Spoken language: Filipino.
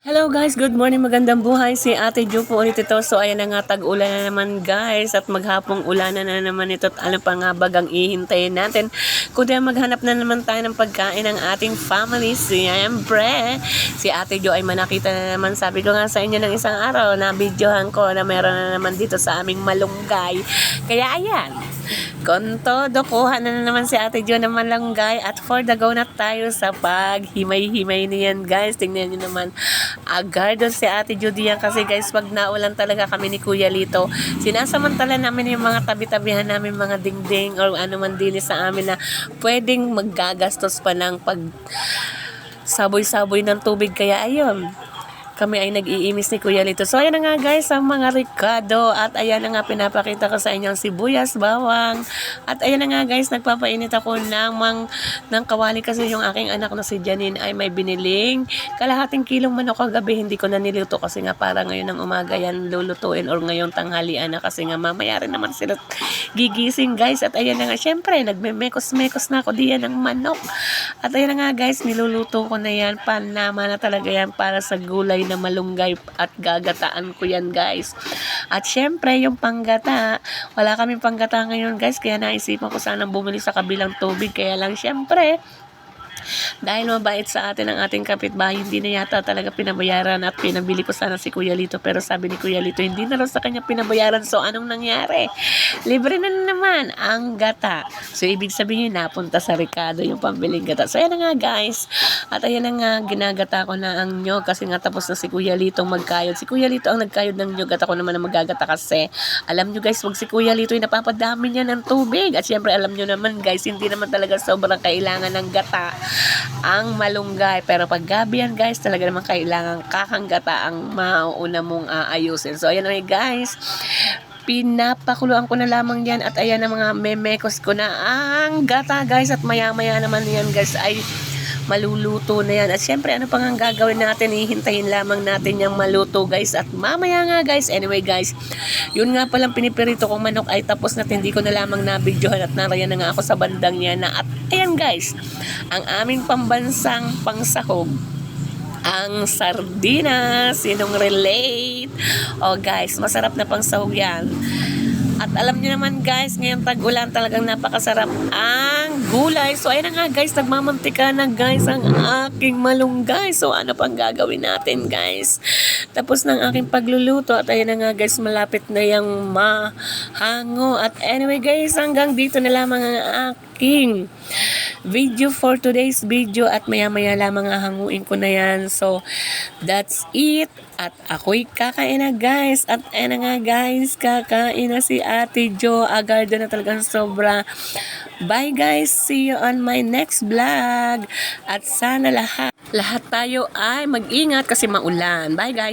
Hello guys, good morning, magandang buhay. Si Ate Jo po ulit ito. So ayan na nga, tag-ulan na naman guys at maghapong ulanan na naman ito. At ano pa nga bagang ihintayin natin kundi maghanap na naman tayo ng pagkain ng ating family. Siyempre, si Ate Jo ay manakita na naman. Sabi ko nga sa inyo ng isang araw na videohan ko na meron na naman dito sa aming malunggay. Kaya ayan, kung todo, kuha na naman si Ate Jo ng malunggay at for the go na tayo sa paghimay-himay niyan guys. Tingnan nyo naman, agardo si Ate Judy yan kasi guys, pag naulan talaga kami ni Kuya Lito, sinasamantala namin yung mga tabi-tabihan namin mga dingding or ano man din sa amin na pwedeng maggagastos pa ng pag saboy-saboy ng tubig. Kaya ayun, kami ay nag-iimis ni Kuya Lito. So ayan na nga guys ang mga ricado at ayan na nga pinapakita ko sa inyo ang sibuyas, bawang at ayan na nga guys, nagpapainit ako ng kawali kasi yung aking anak na si Janine ay may biniling kalahating kilong manok kagabi. Hindi ko na niluto kasi nga para ngayon ng umaga yan lulutuin or ngayong tanghalian na kasi nga mamaya rin naman sila gigising guys. At ayan na nga, syempre nagmemekos-mekos na ako diyan ng manok at ayan na nga guys, niluluto ko na yan. Panama na talaga yan para sa gulay na malunggay at gagataan ko yan guys. At syempre yung panggata, wala kaming panggata ngayon guys, kaya naisipan ko sanang bumili sa kabilang tubig. Kaya lang syempre, dahil mabait sa atin ang ating kapitbahay, hindi na yata talaga pinabayaran at pinabili ko sana si Kuya Lito. Pero sabi ni Kuya Lito, hindi na raw sa kanya pinabayaran. So anong nangyari? Libre na naman ang gata. So ibig sabihin, napunta sa Ricardo yung pambiling gata. So ayan na nga guys. At ayan na nga, ginagata ko na ang nyog kasi nga tapos na si Kuya Lito magkayod. Si Kuya Lito ang nagkayod ng nyog at ako naman ang magagata kasi alam nyo guys, wag si Kuya Lito ay napapadami niya ng tubig. At syempre alam nyo naman guys, hindi naman talaga sobrang kailangan ng gata ang malunggay. Pero pag gabi yan guys, talaga naman kailangan kakanggata ang mauna mong aayusin. So ayan na guys, pinapakuluan ko na lamang yan at ayan na mga memekos ko na ang gata guys. At maya maya naman yan guys ay maluluto na yan. At syempre ano pang ang gagawin natin, ihintayin lamang natin yung maluto guys. At mamaya nga guys, anyway guys, yun nga palang pinipirito kong manok ay tapos na, hindi ko na lamang nabidyohan at narayan na nga ako sa bandang yan na. At ayan guys, ang aming pambansang pangsahog, ang sardinas. Sinong relate? Oh guys, masarap na pangsahog yan. At alam niyo naman guys, ngayong tag-ulan talagang napakasarap ang gulay. So ayun na nga guys, nagmamantika na guys ang aking malunggay. So ano pang gagawin natin guys? Tapos ng aking pagluluto at ayun na nga guys, malapit na yung mahango. At anyway guys, hanggang dito na lamang ang aking video for today's video at maya maya lamang hanguin ko na yan. So that's it. At ako'y kakain na guys. At ayun na nga guys, kakain na si Ate Jo. Agardo na talagang sobra. Bye guys, see you on my next vlog. At sana lahat tayo ay mag-ingat kasi maulan. Bye guys.